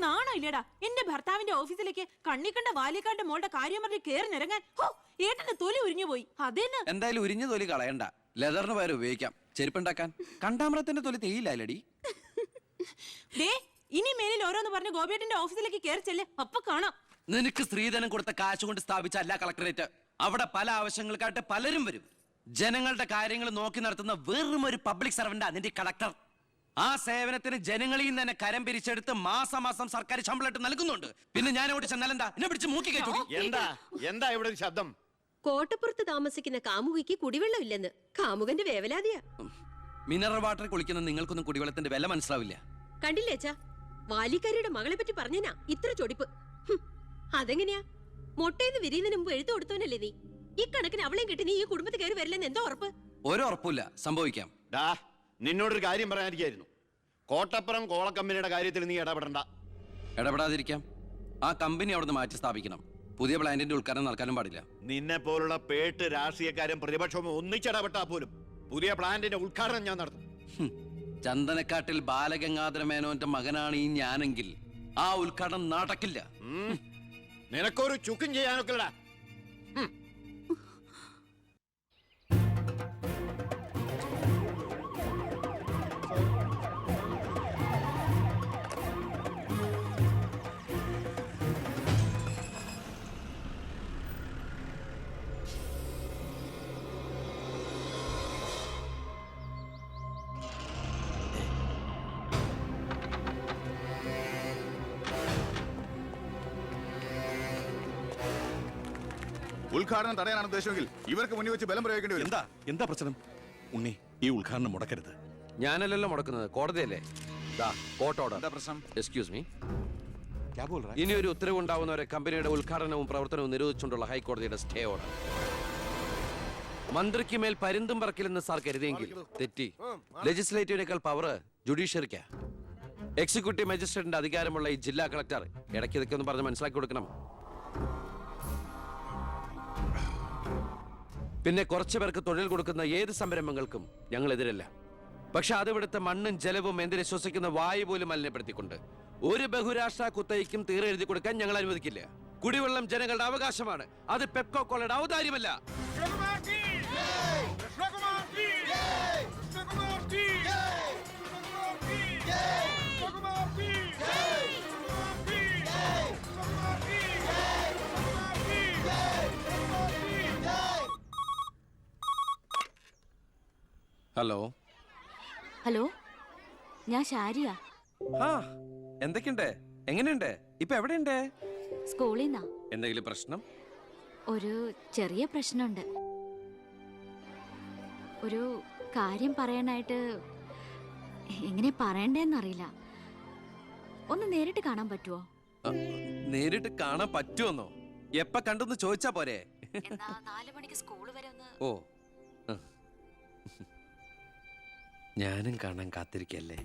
നാണോ ഇല്ലടാ എന്റെ ഭർത്താവിന്റെ ഓഫീസിലേക്ക് കണ്ണിക്കണ്ട വാലിക്കാരുടെ മോളുടെ കാര്യം പറഞ്ഞ് കേറി നിറങ്ങാൻ. ഏട്ടന്റെ തൊലി ഉരിഞ്ഞു പോയി. അതെന്ന് എന്തായാലും ഉരിഞ്ഞ തൊലി കളയണ്ട, ലെതറിന് പകരം ഉപയോഗിക്കാം. ചെരുപ്പുണ്ടാക്കാൻ കണ്ടാമറത്തിന്റെ തൊലി തേയില്ലടി. ഇനി മേലിൽ ഓരോന്ന് പറഞ്ഞ് ഗോപിയേട്ടന്റെ ഓഫീസിലേക്ക് കയറി ചെല്ല്, അപ്പൊ കാണാം. നിനക്ക് സ്ത്രീധനം കൊടുത്ത കാശ് കൊണ്ട് സ്ഥാപിച്ച അല്ല കളക്ടറേറ്റ്. അവിടെ പല ആവശ്യങ്ങൾക്കായിട്ട് പലരും വരും. ജനങ്ങളുടെ കാര്യങ്ങൾ നോക്കി നടത്തുന്ന വെറും ഒരു പബ്ലിക് സർവന്റാ നിന്റെ കളക്ടർ. ആ സേവനത്തിന് ജനങ്ങളിൽ നിന്ന് തന്നെ കരം പിരിച്ചെടുത്ത് മാസം മാസം സർക്കാർ ശമ്പളമായിട്ട് നൽകുന്നുണ്ട്. പിന്നെ ഞാൻ അവിടെ ചെന്നാലെന്താ എന്നെ പിടിച്ച് മൂക്കി കയറ്റു? എന്താ ഇവിടെ ഒരു ശബ്ദം? കോട്ടപ്പുറത്ത് താമസിക്കുന്ന കാമുകിക്ക് കുടിവെള്ളം ഇല്ലെന്ന് കാമുകന്റെ വേവലാതിയാ. മിനറൽ വാട്ടർ കുളിക്കുന്ന നിങ്ങൾക്കൊന്നും കുടിവെള്ളത്തിന്റെ വില മനസ്സിലാവില്ല. കണ്ടില്ലേ അച്ഛാ, വാലിക്കാരിയുടെ മകളെ പറ്റി പറഞ്ഞാ ഇത്ര ചൊടിപ്പ്. അതെങ്ങനെയാ? മൊട്ടേന്ന് വിരിയുന്നതിന് മുമ്പ് എഴുത്തു കൊടുത്തവനല്ലേ നീ? ഈ കണക്കിന് അവളെയും കെട്ടി നീ ഈ കുടുംബത്തിൽ കയറി വരില്ലെന്ന് എന്തോ ഉറപ്പ്? ഒരു ഉറപ്പില്ല, സംഭവിക്കാം. നിന്നോടൊരു കാര്യം പറയാനിരിക്കായിരുന്നു. കോട്ടപ്പുറം കോളക്കമ്പനിയുടെ കാര്യത്തിൽ നീ ഇടപെടണ്ട. ഇടപെടാതിരിക്കാം. ആ കമ്പനി അവിടുന്ന് മാറ്റി സ്ഥാപിക്കണം. പുതിയ പ്ലാന്റിന്റെ ഉദ്ഘാടനം നടക്കാനും പാടില്ല. നിന്നെ പോലുള്ള പേട്ട് രാഷ്ട്രീയക്കാരും പ്രതിപക്ഷവും ഒന്നിച്ചിടപെട്ടാ പോലും പുതിയ പ്ലാന്റിന്റെ ഉദ്ഘാടനം ഞാൻ നടത്തും. ചന്ദനക്കാട്ടിൽ ബാലഗംഗാധര മേനോന്റെ മകനാണ് ഈ ഞാനെങ്കിൽ ആ ഉദ്ഘാടനം നടക്കില്ല. നിനക്കൊരു ചുക്കും ചെയ്യാനൊക്കെല്ലടാ. ഉദ്ഘാടനം തടയാനാണ് ഉദ്ദേശമെങ്കിൽ ഇവർക്ക് മുന്നിൽ വെച്ച് ബലം പ്രയോഗിക്കേണ്ടി വരും. എന്താ പ്രശ്നം? ഉണ്ണി, ഈ ഉദ്ഘാടനം മുടക്കരുത്. ഞാനല്ലല്ലോ മുടക്കുന്നത്, കോടതിയല്ലേ. Excuse me. ഇനി ഒരു ഉത്തരവ് ഉണ്ടാവുന്നവരെ കമ്പനിയുടെ ഉദ്ഘാടനവും പ്രവർത്തനവും നിരോധിച്ചുകൊണ്ടുള്ള ഹൈക്കോടതിയുടെ സ്റ്റേ ഓർഡർ. മന്ത്രിക്ക് മേൽ പരിന്തും പറക്കില്ലെന്ന് സാർ കരുതിയെങ്കിൽ തെറ്റി. ലെജിസ്ലേറ്റീവിനേക്കാൾ പവർ ജുഡീഷ്യറിക്കാ. എക്സിക്യൂട്ടീവ് മജിസ്ട്രേറ്റിന്റെ അധികാരമുള്ള ഈ ജില്ലാ കളക്ടർ ഇടയ്ക്ക് ഇതൊക്കെ ഒന്ന് പറഞ്ഞ് മനസ്സിലാക്കി കൊടുക്കണം. പിന്നെ കുറച്ചു പേർക്ക് തൊഴിൽ കൊടുക്കുന്ന ഏത് സംരംഭങ്ങൾക്കും ഞങ്ങൾ എതിരല്ല. പക്ഷെ അതിവിടുത്തെ മണ്ണും ജലവും എന്തിനെ ശ്വസിക്കുന്ന വായു പോലും മലിനപ്പെടുത്തിക്കൊണ്ട് ഒരു ബഹുരാഷ്ട്ര കുത്തയ്ക്കും തീരെ എഴുതി കൊടുക്കാൻ ഞങ്ങൾ അനുവദിക്കില്ല. കുടിവെള്ളം ജനങ്ങളുടെ അവകാശമാണ്, അത് പെപ്കോ കോളയുടെ ഔദാര്യമല്ല. ഹലോ ഹലോ, ഞാൻ ഷാരിയ. എന്തൊക്കെയുണ്ട്? എങ്ങനെയുണ്ട്? ഇപ്പൊ എവിടെയുണ്ട്? സ്കൂളിൽ നിന്നാ. എന്തെങ്കിലും പ്രശ്നം? ഒരു ചെറിയ പ്രശ്നമുണ്ട്. ഒരു കാര്യം പറയാനായിട്ട് എങ്ങനെ പറയണ്ടേന്നറിയില്ല. ഒന്ന് നേരിട്ട് കാണാൻ പറ്റുമോ? നേരിട്ട് കാണാൻ പറ്റുമെന്നോ? എപ്പ കണ്ടെന്ന് ചോദിച്ചാ പോരെ? 4 മണിക്ക് സ്കൂൾ വരെ ഒന്ന്. ഓ, ഞാനും കാണാൻ കാത്തിരിക്കല്ലേ.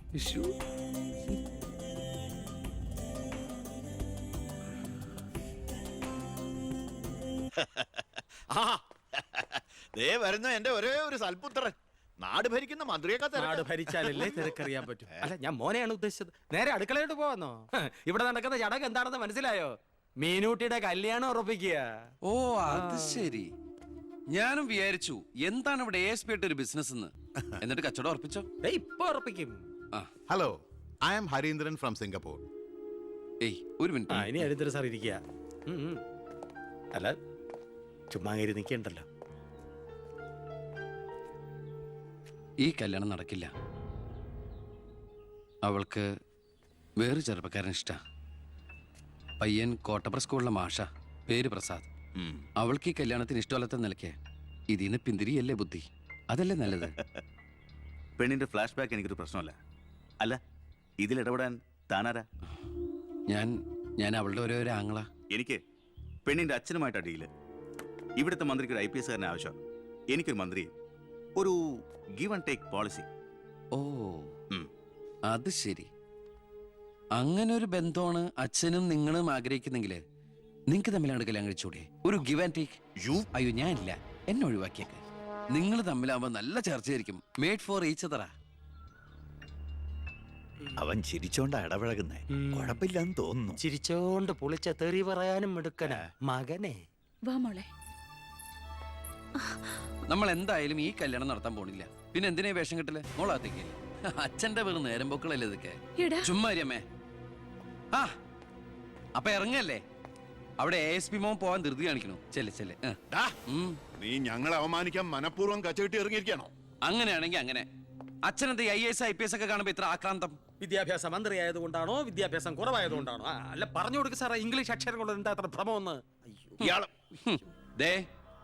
വരുന്ന എന്റെ ഒരേ ഒരു സൽപുത്രൻ. നാട് ഭരിക്കുന്ന മന്ത്രിയൊക്കെ നാട് ഭരിച്ചാലല്ലേ തിരക്കറിയാൻ പറ്റും. അല്ല, ഞാൻ മോനെയാണ് ഉദ്ദേശിച്ചത്. നേരെ അടുക്കളയോട്ട് പോവാന്നോ? ഇവിടെ നടക്കുന്ന ചടങ്ങ് എന്താണെന്ന് മനസ്സിലായോ? മീനൂട്ടിയുടെ കല്യാണം ഉറപ്പിക്കുക. ഓ, അത് ശരി. ഞാനും വിചാരിച്ചു എന്താണ് ഇവിടെ ഒരു ബിസിനസ്. എന്നിട്ട് കച്ചവടം ഉറപ്പിച്ചോ? ഇപ്പൊ ഉറപ്പിക്കും. Hello, I am Harindran from Singapore. ഏയ്, ഒരു മിനിറ്റ്. ഇനി ഹരീന്ദ്രൻ സാർ ഇരിക്കുക. അല്ല, ചുമ്മാ കയറി നിൽക്കണ്ടല്ലോ. ഈ കല്യാണം നടക്കില്ല. അവൾക്ക് വേറെ ചെറുപ്പക്കാരൻ ഇഷ്ടാ. പയ്യൻ കോട്ടപ്പുറ സ്കൂളിലെ മാഷ, പേര് പ്രസാദ്. അവൾക്ക് ഈ കല്യാണത്തിന് ഇഷ്ടമല്ലാത്ത നിലയ്ക്ക് ഇതിന്ന് പിന്തിരിയല്ലേ ബുദ്ധി. അതല്ലേ നല്ലത്. പെണ്ണിന്റെ ഫ്ലാഷ് ബാക്ക് എനിക്കൊരു പ്രശ്നമല്ല. അല്ല, ഇതിൽ ഇടപെടാൻ താനാരാ? ഞാൻ അവളുടെ ഓരോ ആങ്ങള. എനിക്ക് പെണ്ണിന്റെ അച്ഛനുമായിട്ടാ ഡീല്. ഇവിടുത്തെ മന്ത്രിക്ക് ഒരു IPS കാരനെ ആവശ്യം. എനിക്കൊരു മന്ത്രിയെ, ഒരു ഗീവ് ആൻഡ് ടേക്ക് പോളിസി. ഓ, അത് ശരി. അങ്ങനെ ഒരു ബന്ധമാണ് അച്ഛനും നിങ്ങളും ആഗ്രഹിക്കുന്നെങ്കിൽ നിങ്ങൾക്ക് തമ്മിലാണ് കല്യാണം കഴിച്ചൂടെ? ഒരു ഗിവ് ആൻഡ് ടേക്ക്. അയ്യോ, ഞാനില്ല, എന്നെ ഒഴിവാക്കിയേക്ക്. നിങ്ങൾ തമ്മിലാവുമ്പോ നല്ല ചർച്ചയായിരിക്കും. മേഡ് ഫോർ ഈച്ച് അതറാ. അവൻ ചിരിച്ചോണ്ടാ ഇടപഴകുന്നേ. കുഴപ്പമില്ലെന്ന് തോന്നുന്നു. ചിരിച്ചോണ്ട് പൊളിച്ച തെറി പറയാനും എടുക്കന മകനെ. വാ മോളെ. നമ്മൾ എന്തായാലും ഈ കല്യാണം നടത്താൻ പോണില്ല. പിന്നെ എന്തിനാ ഈ വേഷം കിട്ടില്ല? മോളാത്തേക്ക് അച്ഛന്റെ വെറും നേരം പൊക്കളല്ലേ ഇതൊക്കെ. ചുമ്മാരിയമ്മേ. ആ അപ്പൊ ഇറങ്ങല്ലേ? അവിടെ ASP മോൻ പോവാൻ ധൃതി കാണിക്കണു. ചെല്ല്. ഡാ, നീ ഞങ്ങളെ അവമാനിക്കാൻ മനഃപൂർവ്വം കച്ചകെട്ടി ഇറങ്ങിയിരിക്കണോ? അങ്ങനെയാണെങ്കിൽ അങ്ങനെ. അച്ഛനെന്താ IAS IPS ഒക്കെ കാണുമ്പോ ഇത്ര ആക്രാന്തം? വിദ്യാഭ്യാസ മന്ത്രി ആയതുകൊണ്ടാണോ വിദ്യാഭ്യാസം കുറവായതുകൊണ്ടാണോ? അല്ല പറഞ്ഞു കൊടുക്ക സാറേ, ഇംഗ്ലീഷ് അക്ഷരം കൊണ്ട് എന്താ അത്ര ഭ്രമമെന്ന്. ഇയാള് ദേ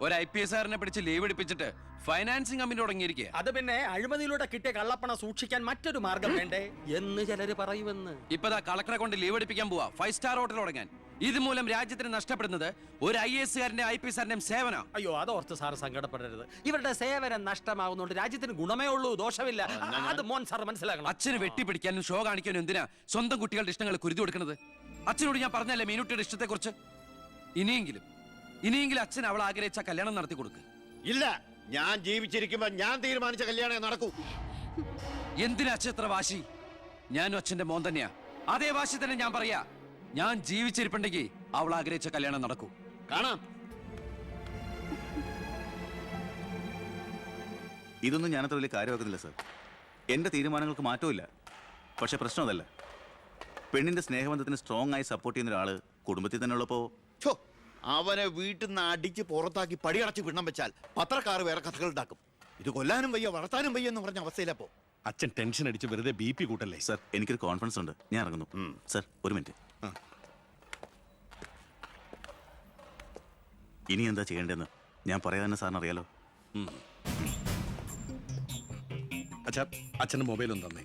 ഒരു IPS കാരനെ പിടിച്ച് ലീവ് എടുപ്പിച്ചിട്ട് ഫൈനാൻസിങ് കമ്പനി തുടങ്ങിയിരിക്കുക. അത് പിന്നെ അഴിമതിയിലൂടെ കിട്ടിയ കള്ളപ്പണം സൂക്ഷിക്കാൻ മറ്റൊരു മാർഗം വേണ്ടേ എന്ന് ചിലര് പറയുമെന്ന്. ഇപ്പതാ കളക്ടറെ കൊണ്ട് ലീവ് എടുപ്പിക്കാൻ പോവാ 5 സ്റ്റാർ ഹോട്ടൽ തുടങ്ങാൻ. ഇതുമൂലം രാജ്യത്തിന് നഷ്ടപ്പെടുന്നത് ഒരു IAS കാരന്റെ IPS കാരന്റെയും സേവനം. അയ്യോ, അതോർത്ത് സാർ സങ്കടപ്പെടരുത്. ഇവരുടെ സേവനം നഷ്ടമാകുന്നതുകൊണ്ട് രാജ്യത്തിന് ഗുണമേ ഉള്ളൂ, ദോഷമില്ല. അത് മോൻ സാർ മനസ്സിലാക്കണം. അച്ഛന് വെട്ടിപ്പിടിക്കാനും ഷോ കാണിക്കാനും എന്തിനാ സ്വന്തം കുട്ടികളുടെ ഇഷ്ടങ്ങൾ കുരുതി കൊടുക്കുന്നത്? അച്ഛനോട് ഞാൻ പറഞ്ഞല്ലേ മീനുട്ടിയുടെ ഇഷ്ടത്തെ കുറിച്ച്. ഇനിയെങ്കിലും അച്ഛൻ അവൾ ആഗ്രഹിച്ച കല്യാണം നടത്തി കൊടുക്ക്. ഇല്ല, ഞാൻ ജീവിച്ചിരിക്കുമ്പോ ഞാൻ തീരുമാനിച്ച കല്യാണം നടക്കൂ. എന്തിനാ അച്ഛൻ എത്ര വാശി? ഞാനും അച്ഛന്റെ മോൻ തന്നെയാ. അതേ വാശി തന്നെ ഞാൻ പറയാ. ഞാൻ ജീവിച്ചിരിപ്പുണ്ടെങ്കിൽ അവൾ ആഗ്രഹിച്ച കല്യാണം നടക്കൂ. കാണാം. ഇതൊന്നും ഞാനത്ര വലിയ കാര്യമാക്കുന്നില്ല സർ. എൻ്റെ തീരുമാനങ്ങൾക്ക് മാറ്റമില്ല. പക്ഷെ പ്രശ്നം അതല്ല. പെണ്ണിന്റെ സ്നേഹബന്ധത്തിന് സ്ട്രോങ് ആയി സപ്പോർട്ട് ചെയ്യുന്ന ഒരാള് കുടുംബത്തിൽ തന്നെ ഉള്ളപ്പോ അവനെ വീട്ടിൽ നിന്ന് അടിച്ച് പുറത്താക്കി പടിയടച്ച് വിടണം വെച്ചാൽ പത്രക്കാർ വേറെ കഥകൾ ഉണ്ടാക്കും. ഇത് കൊല്ലാനും വയ്യ വളർത്താനും വയ്യ എന്ന് പറഞ്ഞ അവസ്ഥയിലപ്പോ അച്ഛൻ ടെൻഷൻ അടിച്ച് വെറുതെ BP കൂട്ടല്ലേ. സർ, എനിക്കൊരു കോൺഫിഡൻസ് ഉണ്ട്. ഞാൻ ഇറങ്ങുന്നു. സർ, ഒരു മിനിറ്റ്. ഇനി എന്താ ചെയ്യേണ്ടതെന്ന് ഞാൻ പറയാതെ സാറിന് അറിയാലോ. അച്ഛാ, അച്ഛൻ്റെ മൊബൈൽ ഒന്ന് തന്നേ.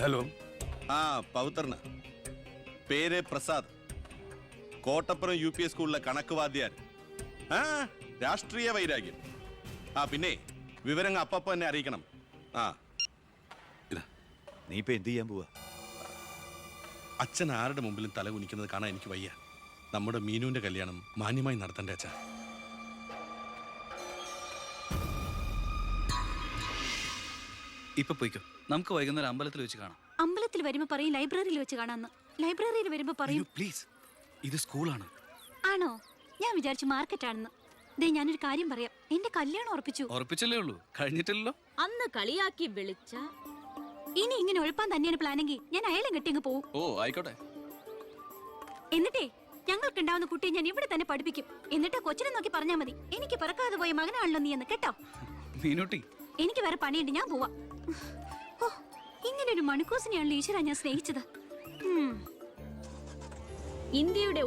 ഹലോ. ആ പൗത്രന് പേര് പ്രസാദ്. കോട്ടപ്പുറം UPS സ്കൂളിലെ കണക്ക് വാദ്യാർ. ആ രാഷ്ട്രീയ വൈരാഗ്യം. ആ പിന്നെ വിവരങ്ങൾ അപ്പപ്പോ എന്നെ അറിയിക്കണം. ആ നീ ഇപ്പൊ എന്ത് ചെയ്യാൻ പോവാ? അച്ഛൻ ആരുടെ മുമ്പിലും തല കുനിക്കുന്നത് കാണാൻ എനിക്ക് വയ്യ. നമ്മുടെ മീനുവിന്റെ കല്യാണം മാന്യമായി നടത്തണ്ടേ അച്ഛാ? ഇപ്പൊ പോയിക്കോ, നമുക്ക് വൈകുന്നേരം അമ്പലത്തിൽ വെച്ച് കാണാം. അമ്പലത്തിൽ വരുമ്പോ പറയും ലൈബ്രറിയിൽ വെച്ച് കാണാന്ന്. ലൈബ്രറിയിൽ വരുമ്പോ പറയും പ്ലീസ്, ഇത് സ്കൂളാണ്. ആണോ? ഞാൻ വിചാരിച്ചു മാർക്കറ്റ് ആണെന്ന്. ദേ ഞാനൊരു കാര്യം പറയാം. എന്റെ കല്യാണം ഉറപ്പിച്ചല്ലേ ഉള്ളൂ, കഴിഞ്ഞിട്ടില്ലല്ലോ. അന്ന് കളിയാക്കി വിളിച്ച ഇനി ഇങ്ങനെ ഒഴിപ്പാൻ തന്നെയാണ് പ്ലാനെങ്കിൽ ഞാൻ അയാളെ കെട്ടിങ്ങ് പോവും. ഓ ആയിക്കോട്ടെ. എന്നിട്ടേ ഞങ്ങൾക്കുണ്ടാവുന്ന കുട്ടിയെ ഞാൻ ഇവിടെ തന്നെ പഠിപ്പിക്കും. എന്നിട്ട് കൊച്ചിനെ നോക്കി പറഞ്ഞാ മതി, എനിക്ക് പിറക്കാതെ പോയ മകനാണല്ലോ നീ എന്ന്. കേട്ടോ മീനുട്ടി? എനിക്ക് വേറെ പണിയുണ്ട്, ഞാൻ പോവാ. ഓ, ഇങ്ങനെ ഒരു മണിക്കൂസിനെയാണല്ലോ ഈശ്വര ഞാൻ സ്നേഹിച്ചത്. ഇന്ത്യയുടെ